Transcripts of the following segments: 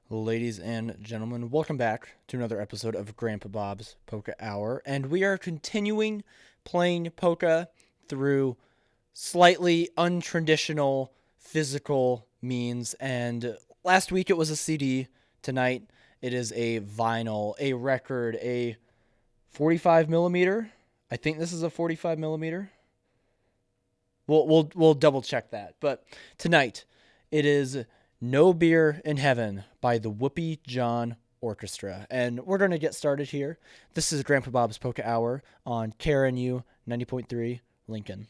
Ladies and gentlemen, welcome back to another episode of Grandpa Bob's Polka Hour. And we are continuing playing polka through slightly untraditional physical means. And last week it was a CD. Tonight it is a vinyl, a record, a 45 millimeter. I think this is a 45 millimeter. We'll double check that. But tonight it is No Beer in Heaven by the Whoopi John Orchestra. And we're going to get started here. This is Grandpa Bob's Polka Hour on KRNU 90.3 Lincoln.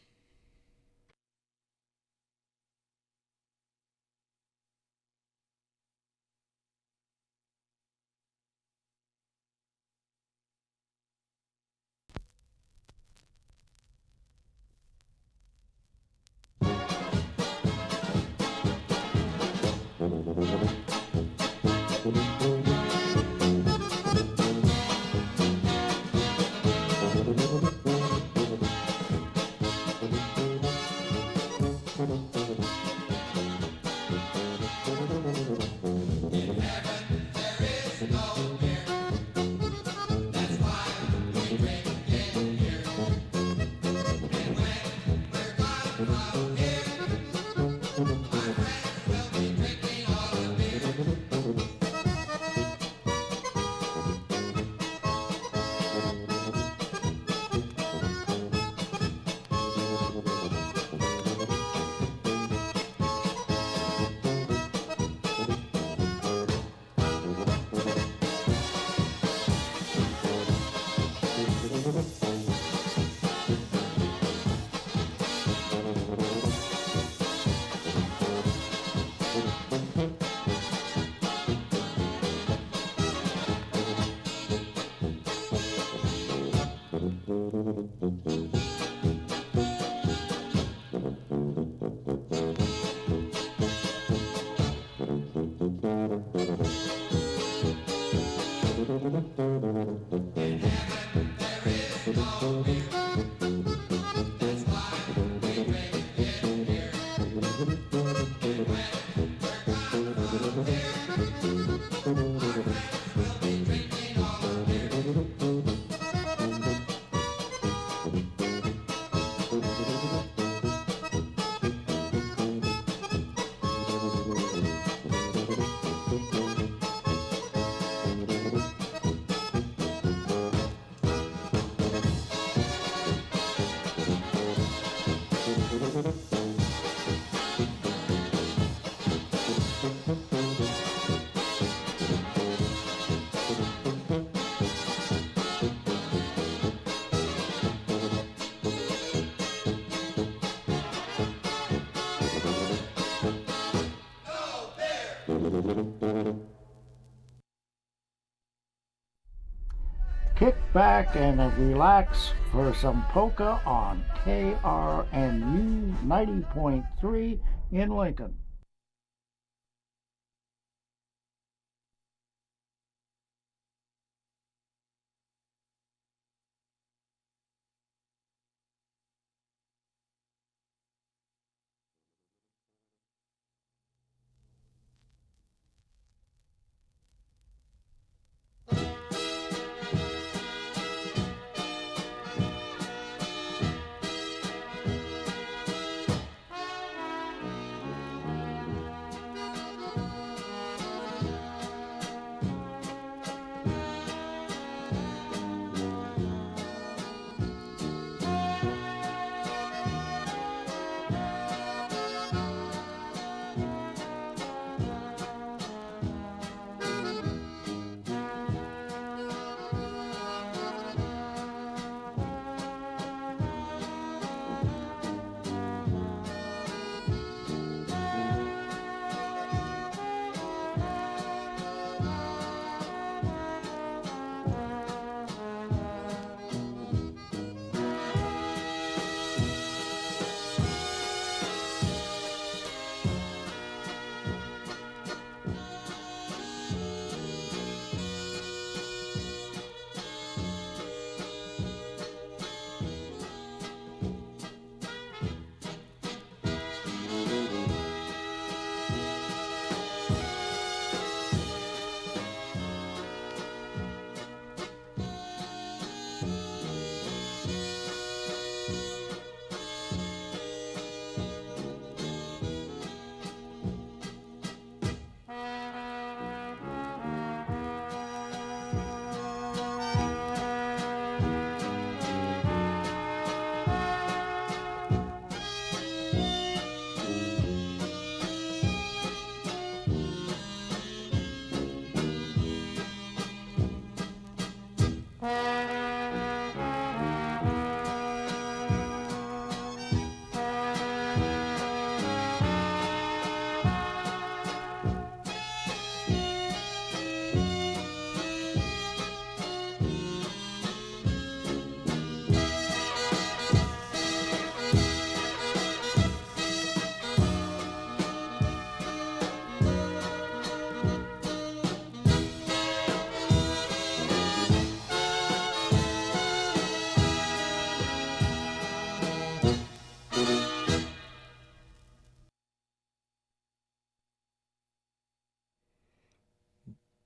Kick back and relax for some polka on KRNU 90.3 in Lincoln.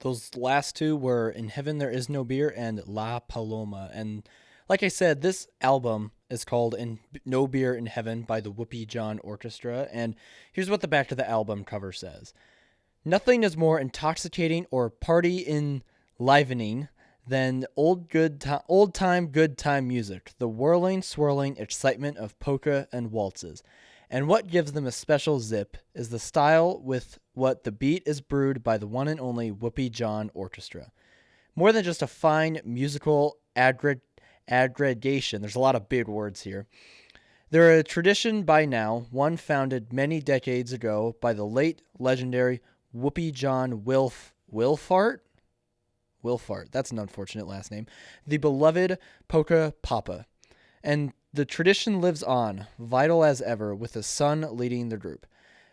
Those last two were In Heaven There Is No Beer and La Paloma. And like I said, this album is called No Beer in Heaven by the Whoopi John Orchestra. And here's what the back to the album cover says. Nothing is more intoxicating or party enlivening than old time good time music, the whirling, swirling excitement of polka and waltzes. And what gives them a special zip is the style with what the beat is brewed by the one and only Whoopi John Orchestra. More than just a fine musical aggregation, there's a lot of big words here. They're a tradition by now, one founded many decades ago by the late legendary Whoopi John Wilfart. Wilfart, that's an unfortunate last name. The beloved Polka Papa. And the tradition lives on, vital as ever, with the son leading the group.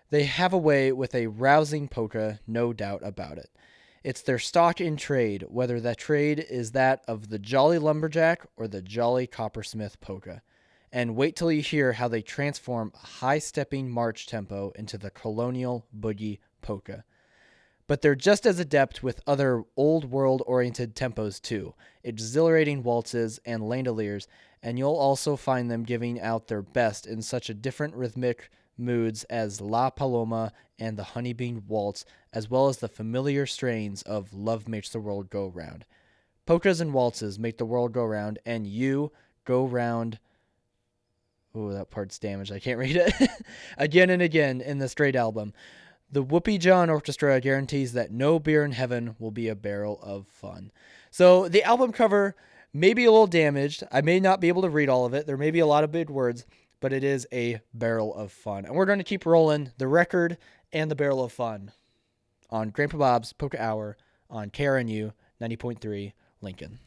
They have a way with a rousing polka, no doubt about it. It's their stock in trade, whether that trade is that of the jolly lumberjack or the jolly coppersmith polka. And wait till you hear how they transform a high-stepping march tempo into the colonial boogie polka. But they're just as adept with other old-world-oriented tempos too, exhilarating waltzes and landauliers, and you'll also find them giving out their best in such a different rhythmic moods as La Paloma and the Honeybean Waltz, as well as the familiar strains of Love Makes the World Go Round. Polkas and waltzes make the world go round, and you go round... Oh, that part's damaged. I can't read it. Again and again in this great album. The Whoopi John Orchestra guarantees that no beer in heaven will be a barrel of fun. So the album cover may be a little damaged. I may not be able to read all of it. There may be a lot of big words, but it is a barrel of fun. And we're going to keep rolling the record and the barrel of fun on Grandpa Bob's Polka Hour on KRNU 90.3 Lincoln.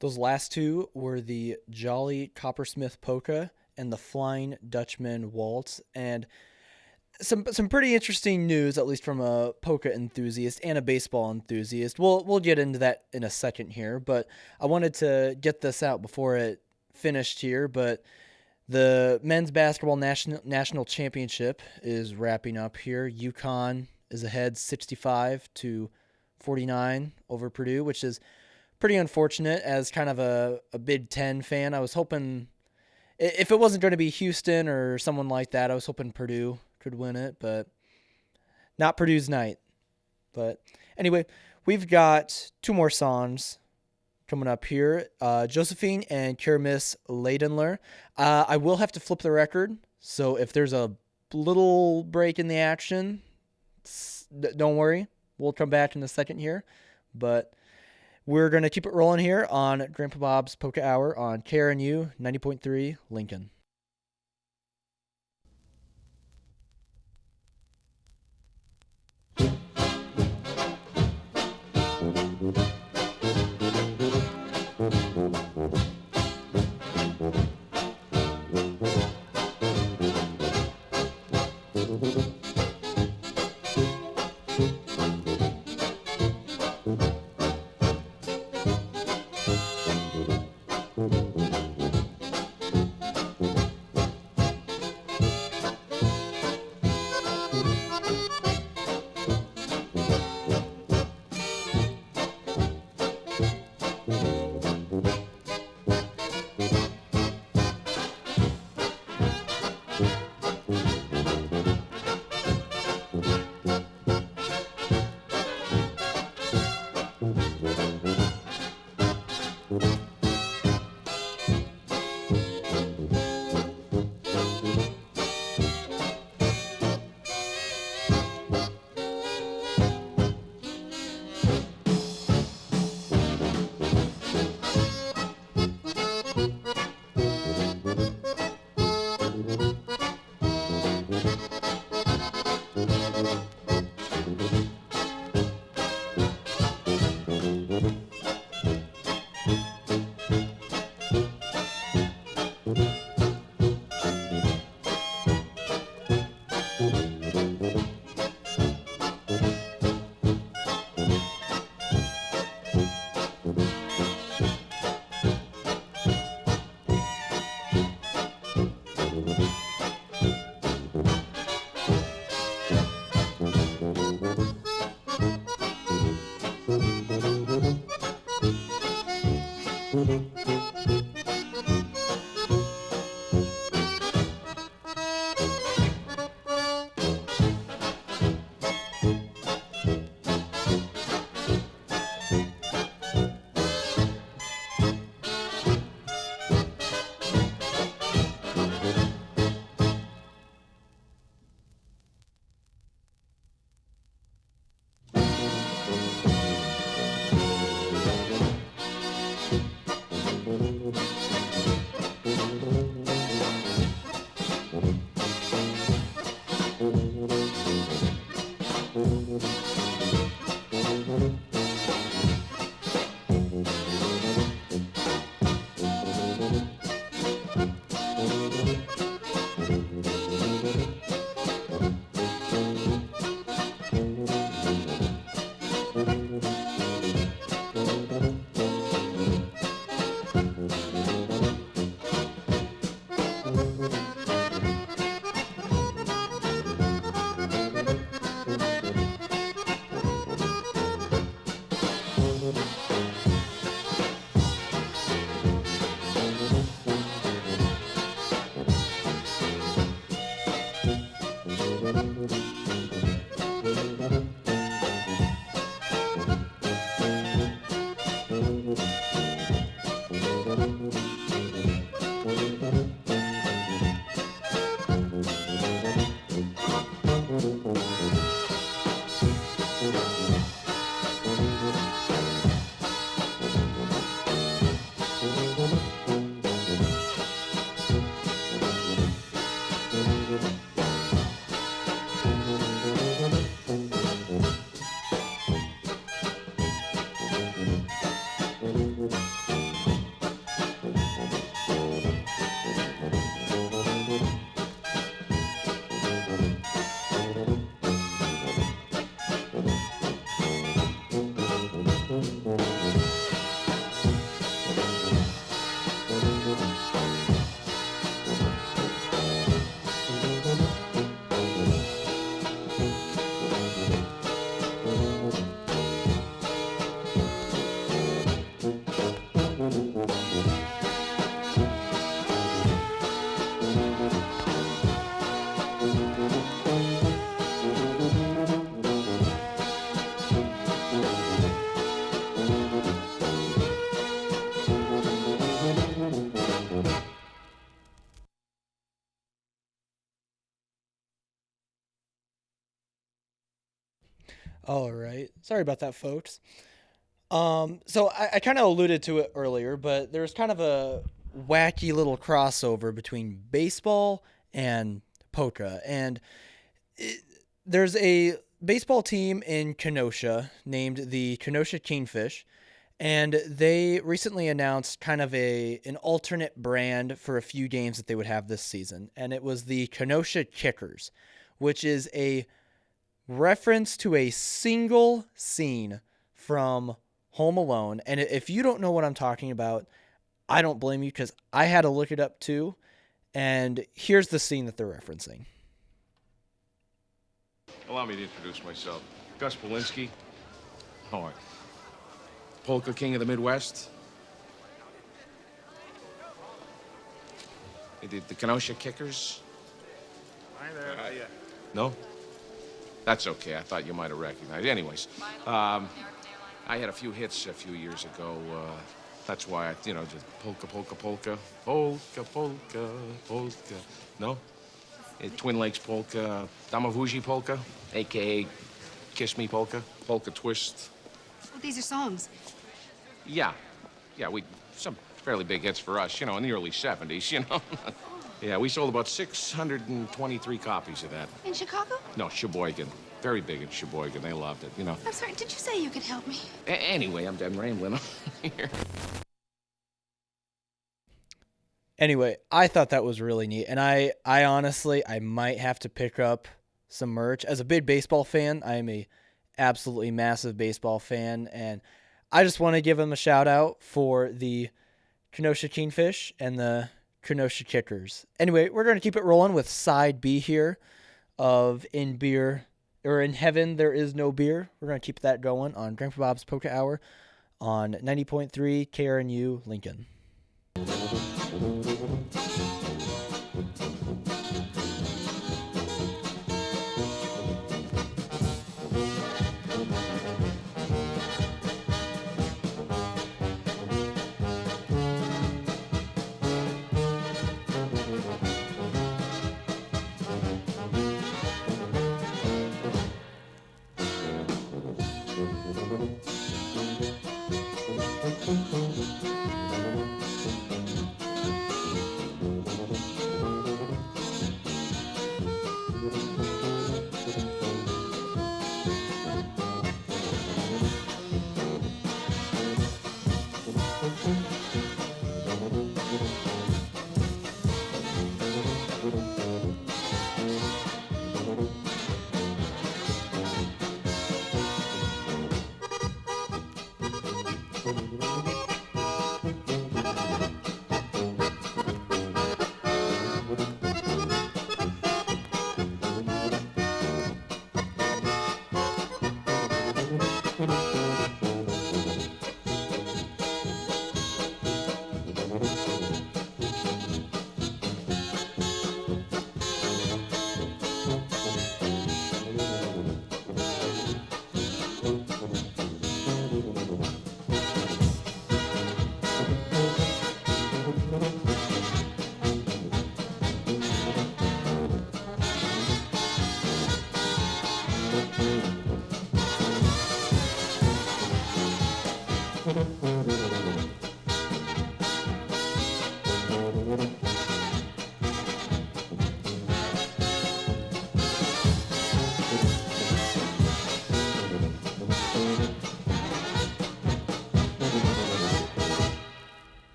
Those last two were the Jolly Coppersmith Polka and the Flying Dutchman Waltz. And some pretty interesting news, at least from a polka enthusiast and a baseball enthusiast. We'll get into that in a second here, but I wanted to get this out before it finished here. But the men's basketball national championship is wrapping up here. UConn is ahead 65-49 over Purdue, which is pretty unfortunate as kind of a Big Ten fan. I was hoping, if it wasn't going to be Houston or someone like that, I was hoping Purdue could win it, but not Purdue's night. But anyway, we've got two more songs coming up here. Josephine and Karamis Leidenler. I will have to flip the record, so if there's a little break in the action, don't worry. We'll come back in a second here, but we're going to keep it rolling here on Grandpa Bob's Polka Hour on KRNU 90.3 Lincoln. All right. Sorry about that, folks. So I kind of alluded to it earlier, but there's kind of a wacky little crossover between baseball and polka. And there's a baseball team in Kenosha named the Kenosha Kingfish, and they recently announced kind of an alternate brand for a few games that they would have this season, and it was the Kenosha Kickers, which is a reference to a single scene from Home Alone. And if you don't know what I'm talking about, I don't blame you because I had to look it up too. And here's the scene that they're referencing. Allow me to introduce myself. Gus Polinski. All right. Polka King of the Midwest. The Kenosha Kickers. Hi there. How are you? No? That's okay. I thought you might have recognized. Anyways, I had a few hits a few years ago. That's why I, just polka, polka, polka, polka, polka, polka. No? Twin Lakes Polka, Damavuji Polka, a.k.a. Kiss Me Polka, Polka Twist. Well, these are songs. Yeah, some fairly big hits for us, in the early 70s, Yeah, we sold about 623 copies of that. In Chicago? No, Sheboygan. Very big in Sheboygan. They loved it, I'm sorry, did you say you could help me? Anyway, I'm rambling here. Anyway, I thought that was really neat. And I honestly, I might have to pick up some merch. As a big baseball fan, I am a absolutely massive baseball fan. And I just want to give them a shout out for the Kenosha Kingfish and the Kenosha Kickers. Anyway, we're going to keep it rolling with side B here of In Heaven There Is No Beer. We're going to keep that going on Grandpa Bob's Polka Hour on 90.3 KRNU Lincoln.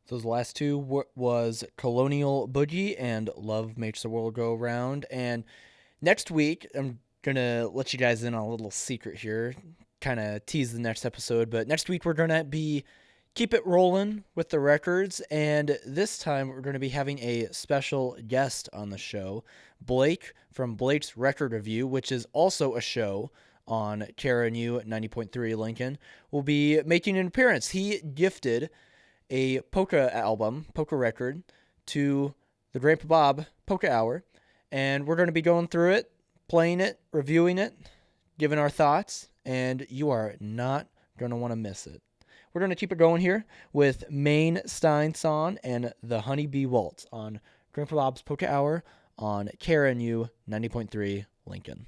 Those last two was Colonial Boogie and Love Makes the World Go Round. And next week, I'm going to let you guys in on a little secret here, kind of tease the next episode. But next week, we're going to be keep it rolling with the records. And this time, we're going to be having a special guest on the show, Blake from Blake's Record Review, which is also a show on KRNU 90.3 Lincoln, will be making an appearance. He gifted a polka album, polka record, to the Grandpa Bob Polka Hour, and we're going to be going through it, playing it, reviewing it, giving our thoughts, and you are not going to want to miss it. We're going to keep it going here with Main Stein Song and the Honeybee Waltz on Grandpa Bob's Polka Hour on KRNU 90.3 Lincoln.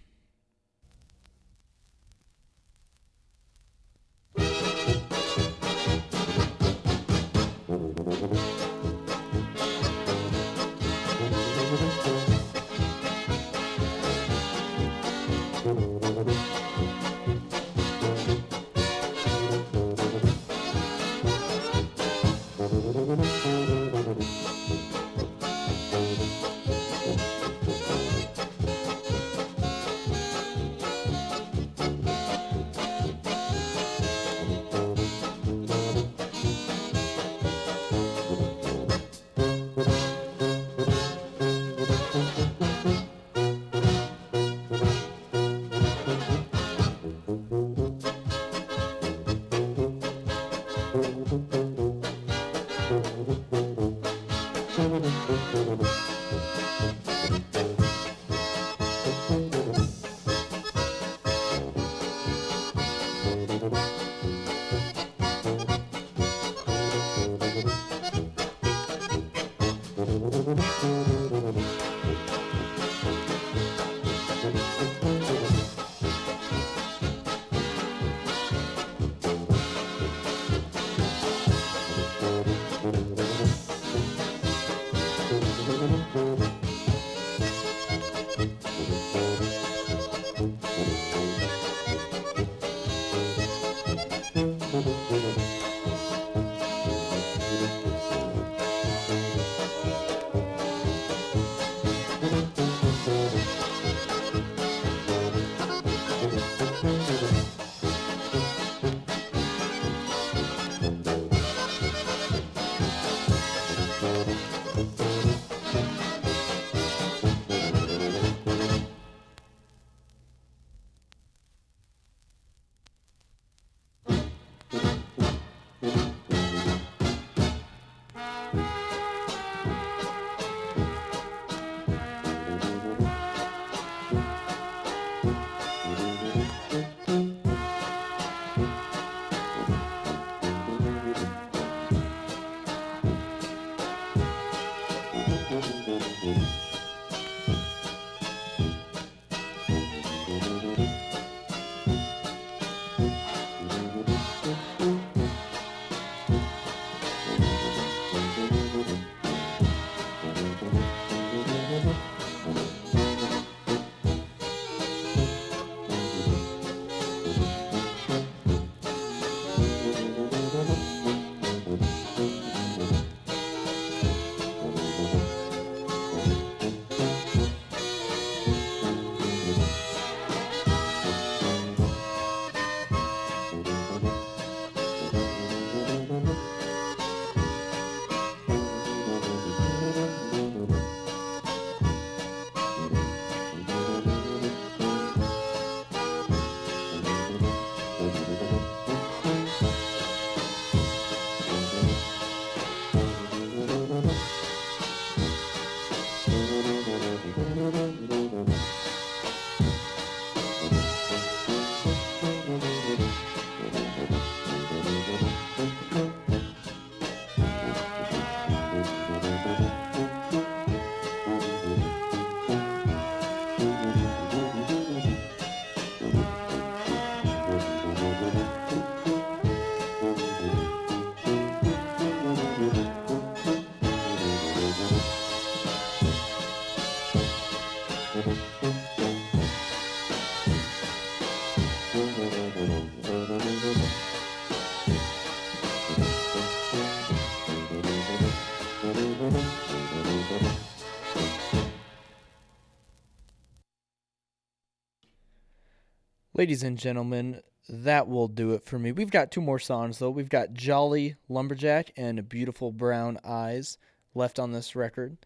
Ladies and gentlemen, that will do it for me. We've got 2 more songs, though. We've got Jolly Lumberjack and Beautiful Brown Eyes left on this record.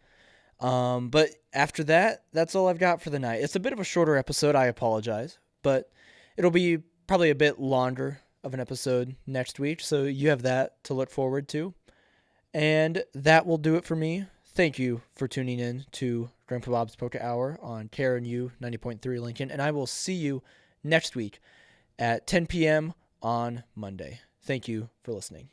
But after that, that's all I've got for the night. It's a bit of a shorter episode, I apologize. But it'll be probably a bit longer of an episode next week, so you have that to look forward to. And that will do it for me. Thank you for tuning in to Grandpa Bob's Polka Hour on KRNU 90.3 Lincoln, and I will see you next week at 10 p.m. on Monday. Thank you for listening.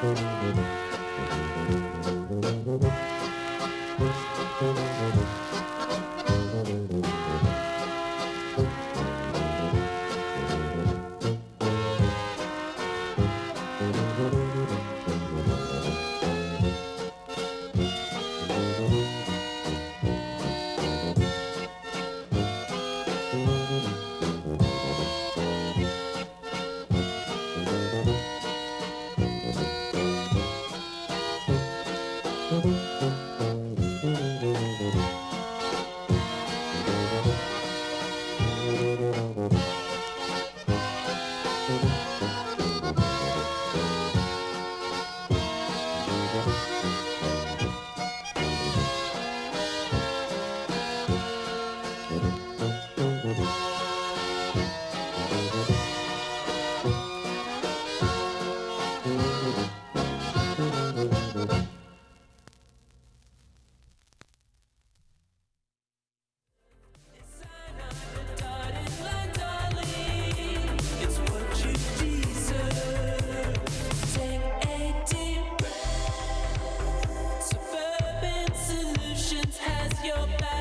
Thank you. your back.